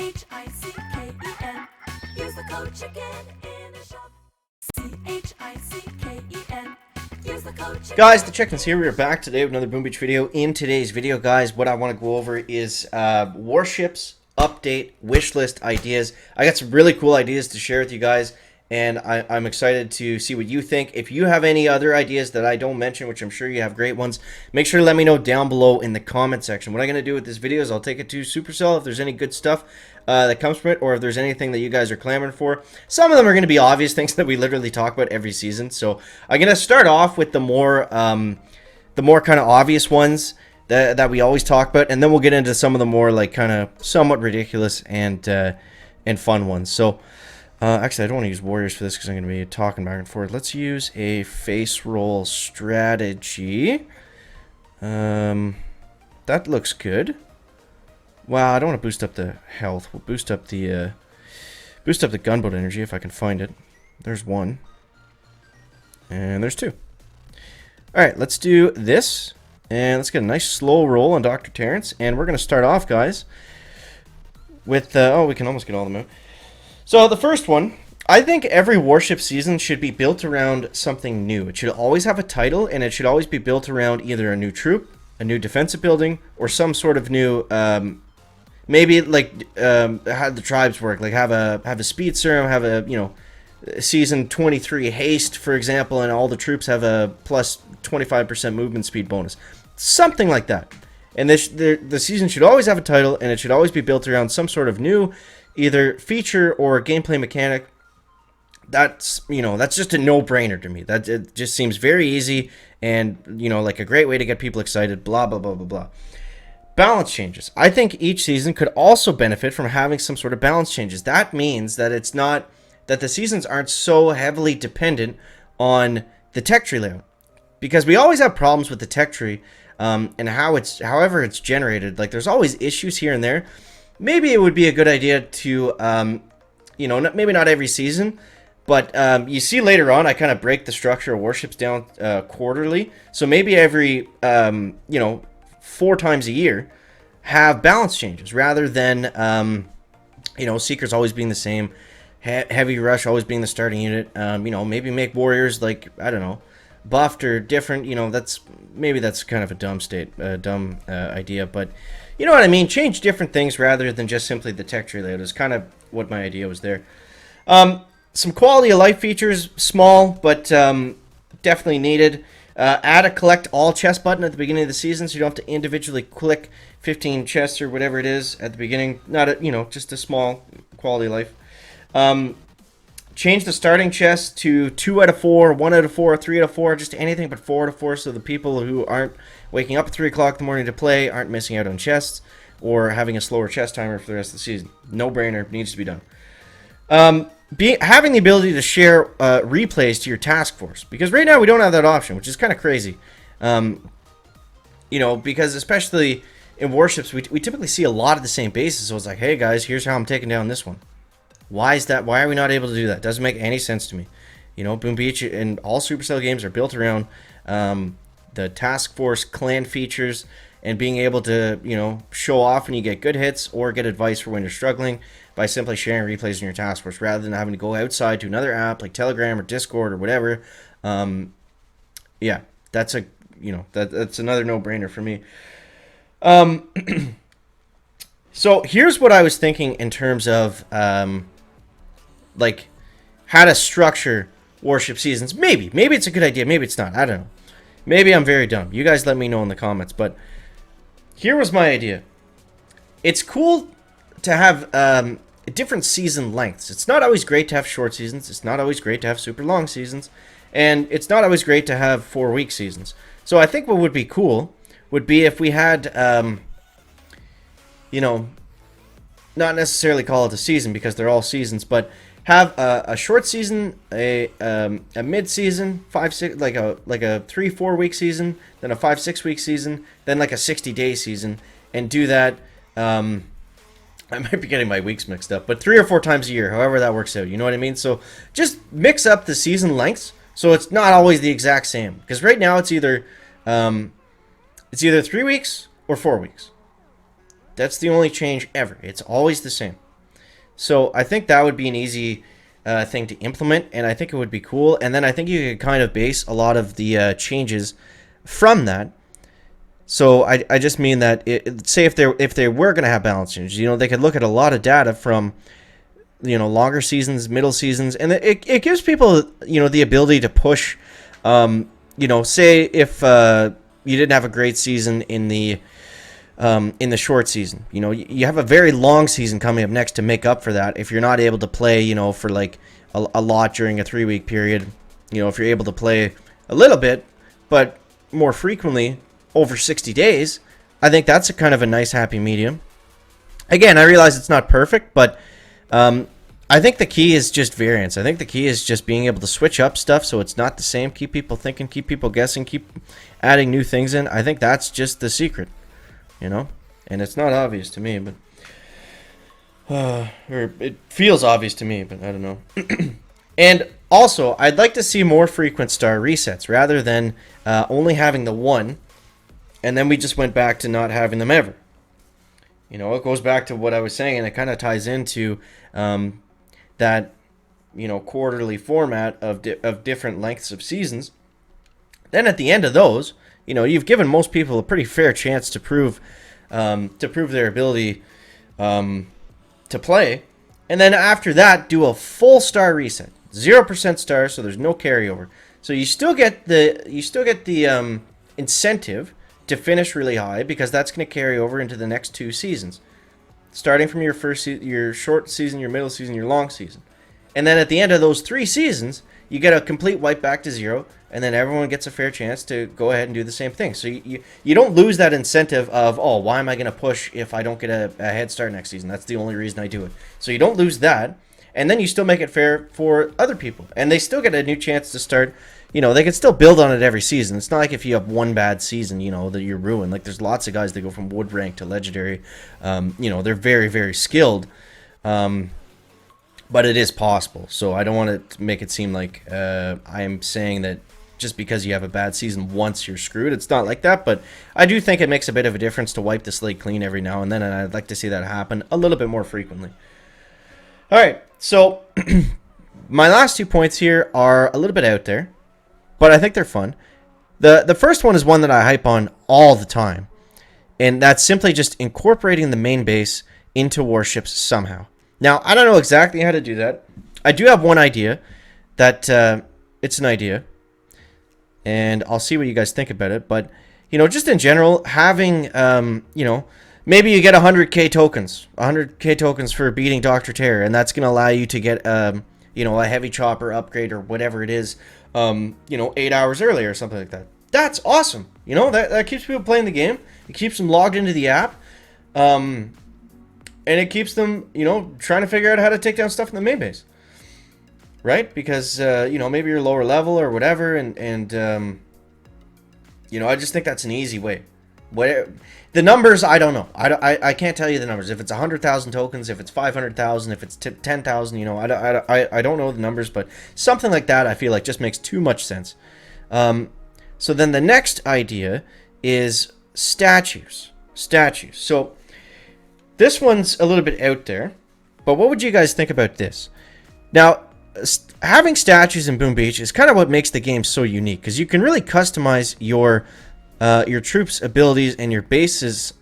CHICKEN. Use the code CHICKEN in the shop. CHICKEN. Use the code CHICKEN. Guys, the Chickens here. We are back today with another Boom Beach video. In today's video, guys, what I want to go over is Warships update wish list ideas. I got some really cool ideas to share with you guys, and I'm excited to see what you think. If you have any other ideas that I don't mention, which I'm sure you have great ones, make sure to let me know down below in the comment section. What I'm going to do with this video is I'll take it to Supercell if there's any good stuff that comes from it, or if there's anything that you guys are clamoring for. Some of them are going to be obvious things that we literally talk about every season. So I'm going to start off with the more kind of obvious ones that we always talk about, and then we'll get into some of the more like kind of somewhat ridiculous and fun ones. So actually, I don't want to use warriors for this because I'm going to be talking back and forth. Let's use a face roll strategy. That looks good. Wow, I don't want to boost up the health. We'll boost up the gunboat energy if I can find it. There's one, and there's two. All right, let's do this, and let's get a nice slow roll on Dr. Terrence. And we're going to start off, guys, with oh, we can almost get all of them out. So the first one, I think every warship season should be built around something new. It should always have a title, and it should always be built around either a new troop, a new defensive building, or some sort of new, maybe like how the tribes work, like have a speed serum, have a, you know, season 23 haste, for example, and all the troops have a plus 25% movement speed bonus, something like that. And the season should always have a title, and it should always be built around some sort of new either feature or gameplay mechanic. That's, you know, that's just a no-brainer to me. That it just seems very easy and, you know, like a great way to get people excited, blah blah blah blah blah. Balance changes. I think each season could also benefit from having some sort of balance changes. That means that it's not that the seasons aren't so heavily dependent on the tech tree layout, because we always have problems with the tech tree and however it's generated. Like, there's always issues here and there. Maybe it would be a good idea to, you know, maybe not every season, but you see later on I kind of break the structure of warships down quarterly. So maybe every, you know, 4 times a year have balance changes rather than, you know, Seekers always being the same, Heavy Rush always being the starting unit. You know, maybe make Warriors, like, I don't know, buffed or different. You know, that's kind of a dumb idea, but you know what I mean? Change different things rather than just simply the tech tree layout is kind of what my idea was there. Some quality of life features, small, but definitely needed. Add a collect all chest button at the beginning of the season, so you don't have to individually click 15 chests or whatever it is at the beginning. Not a, you know, just a small quality of life. Change the starting chest to 2 out of 4, 1 out of 4, 3 out of 4, just anything but 4 out of 4, so the people who aren't waking up at 3 o'clock in the morning to play aren't missing out on chests or having a slower chest timer for the rest of the season. No brainer, needs to be done. Having the ability to share replays to your task force, because right now we don't have that option, which is kind of crazy. You know, because especially in warships, we typically see a lot of the same bases, so it's like, hey guys, here's how I'm taking down this one. Why is that? Why are we not able to do that? Doesn't make any sense to me. You know, Boom Beach and all Supercell games are built around the task force clan features and being able to, you know, show off when you get good hits or get advice for when you're struggling by simply sharing replays in your task force rather than having to go outside to another app like Telegram or Discord or whatever. Yeah, that's a, you know, that's another no-brainer for me. So here's what I was thinking in terms of like how to structure warship seasons. Maybe it's a good idea, maybe it's not, I don't know. Maybe I'm very dumb. You guys let me know in the comments, but here was my idea. It's cool to have different season lengths. It's not always great to have short seasons. It's not always great to have super long seasons. And it's not always great to have 4-week seasons. So I think what would be cool would be if we had, you know, not necessarily call it a season because they're all seasons, but have a short season, a mid-season, 5-6, like a 3-4 week season, then a 5-6 week season, then like a 60-day season, and do that. I might be getting my weeks mixed up, but 3 or 4 times a year, however that works out. You know what I mean? So just mix up the season lengths so it's not always the exact same. Because right now it's either 3 weeks or 4 weeks. That's the only change ever. It's always the same. So I think that would be an easy thing to implement, and I think it would be cool. And then I think you could kind of base a lot of the changes from that. So I just mean that say if they were going to have balance changes, they could look at a lot of data from longer seasons, middle seasons, and it gives people the ability to push. Say if you didn't have a great season in the short season, you have a very long season coming up next to make up for that. If you're not able to play, for like a lot during a 3-week period, if you're able to play a little bit, but more frequently over 60 days, I think that's a kind of a nice happy medium. Again, I realize it's not perfect, but I think the key is just variance. I think the key is just being able to switch up stuff so it's not the same. Keep people thinking, keep people guessing, keep adding new things in. I think that's just the secret, and it's not obvious to me, but or it feels obvious to me, but I don't know. And also, I'd like to see more frequent star resets rather than only having the one, and then we just went back to not having them ever. It goes back to what I was saying, and it kind of ties into that quarterly format of different lengths of seasons. Then at the end of those, you've given most people a pretty fair chance to prove their ability to play, and then after that, do a full star reset, 0% stars, so there's no carryover. So you still get the incentive to finish really high, because that's going to carry over into the next 2 seasons, starting from your your short season, your middle season, your long season. And then at the end of those 3 seasons, you get a complete wipe back to 0, and then everyone gets a fair chance to go ahead and do the same thing. So you don't lose that incentive of, why am I going to push if I don't get a head start next season? That's the only reason I do it. So you don't lose that, and then you still make it fair for other people, and they still get a new chance to start. They can still build on it every season. It's not like if you have one bad season, that you're ruined. Like, there's lots of guys that go from wood rank to legendary. They're very, very skilled. But it is possible. So I don't want to make it seem like I'm saying that just because you have a bad season once, you're screwed. It's not like that. But I do think it makes a bit of a difference to wipe the slate clean every now and then. And I'd like to see that happen a little bit more frequently. All right. So my last 2 points here are a little bit out there, but I think they're fun. The first one is one that I hype on all the time, and that's simply just incorporating the main base into Warships somehow. Now, I don't know exactly how to do that. I do have one idea that it's an idea, and I'll see what you guys think about it. But, just in general, having, maybe you get 100k tokens for beating Dr. Terror, and that's going to allow you to get, a heavy chopper upgrade or whatever it is, 8 hours earlier or something like that. That's awesome. That keeps people playing the game. It keeps them logged into the app. And it keeps them, trying to figure out how to take down stuff in the main base. Right? Because, maybe you're lower level or whatever. And I just think that's an easy way. The numbers, I don't know. I can't tell you the numbers. If it's 100,000 tokens, if it's 500,000, if it's 10,000, I don't know the numbers. But something like that, I feel like just makes too much sense. So then the next idea is statues. So this one's a little bit out there, but what would you guys think about this? Now, having statues in Boom Beach is kind of what makes the game so unique, because you can really customize your troops' abilities and your base's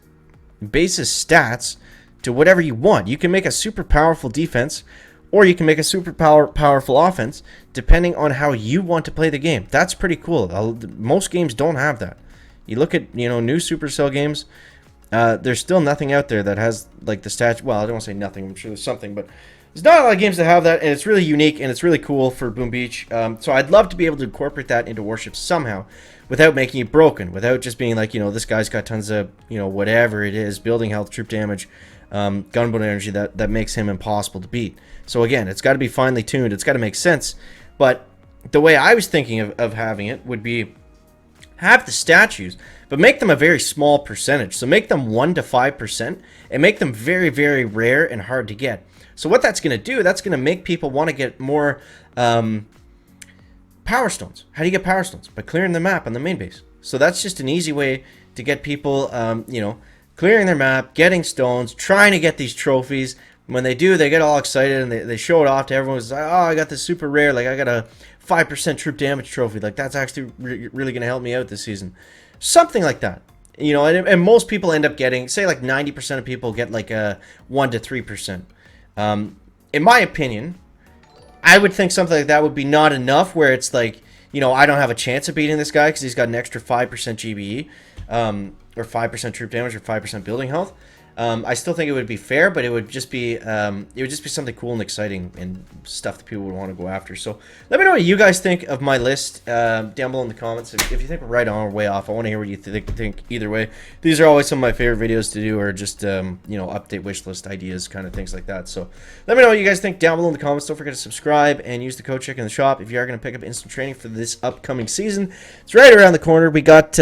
stats to whatever you want. You can make a super powerful defense, or you can make a super powerful offense, depending on how you want to play the game. That's pretty cool. Most games don't have that. You look at new Supercell games. There's still nothing out there that has like the stats. Well, I don't want to say nothing. I'm sure there's something, but there's not a lot of games that have that, and it's really unique and it's really cool for Boom Beach. So I'd love to be able to incorporate that into Warships somehow, without making it broken, without just being like, this guy's got tons of whatever it is, building health, troop damage, gunboat energy that makes him impossible to beat. So again, it's got to be finely tuned. It's got to make sense. But the way I was thinking of having it would be have the statues, but make them a very small percentage. So make them 1 to 5% and make them very, very rare and hard to get. So what that's going to do, that's going to make people want to get more power stones. How do you get power stones? By clearing the map on the main base. So that's just an easy way to get people, clearing their map, getting stones, trying to get these trophies, When they do, they get all excited and they show it off to everyone. It's like, oh, I got this super rare. Like, I got a 5% troop damage trophy. Like, that's actually really going to help me out this season. Something like that. You know, and most people end up getting, say, like 90% of people get like a 1 to 3%. In my opinion, I would think something like that would be not enough, where it's like, you know, I don't have a chance of beating this guy because he's got an extra 5% GBE, or 5% troop damage, or 5% building health. I still think it would be fair, but it would just be something cool and exciting and stuff that people would want to go after. So let me know what you guys think of my list down below in the comments. If you think we're right on or way off, I want to hear what you think either way. These are always some of my favorite videos to do, or just you know, update wish list ideas, kind of things like that. So let me know what you guys think down below in the comments. Don't forget to subscribe and use the code check in the shop if you are going to pick up instant training for this upcoming season. It's right around the corner. We got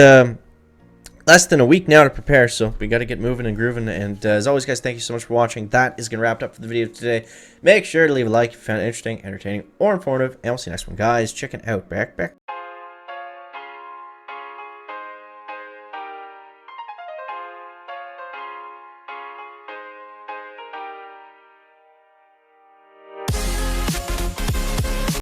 less than a week now to prepare, so we got to get moving and grooving. And as always, guys, thank you so much for watching. That is going to wrap it up for the video today. Make sure to leave a like if you found it interesting, entertaining, or informative, and we'll see you next one, guys. Check it out. Back.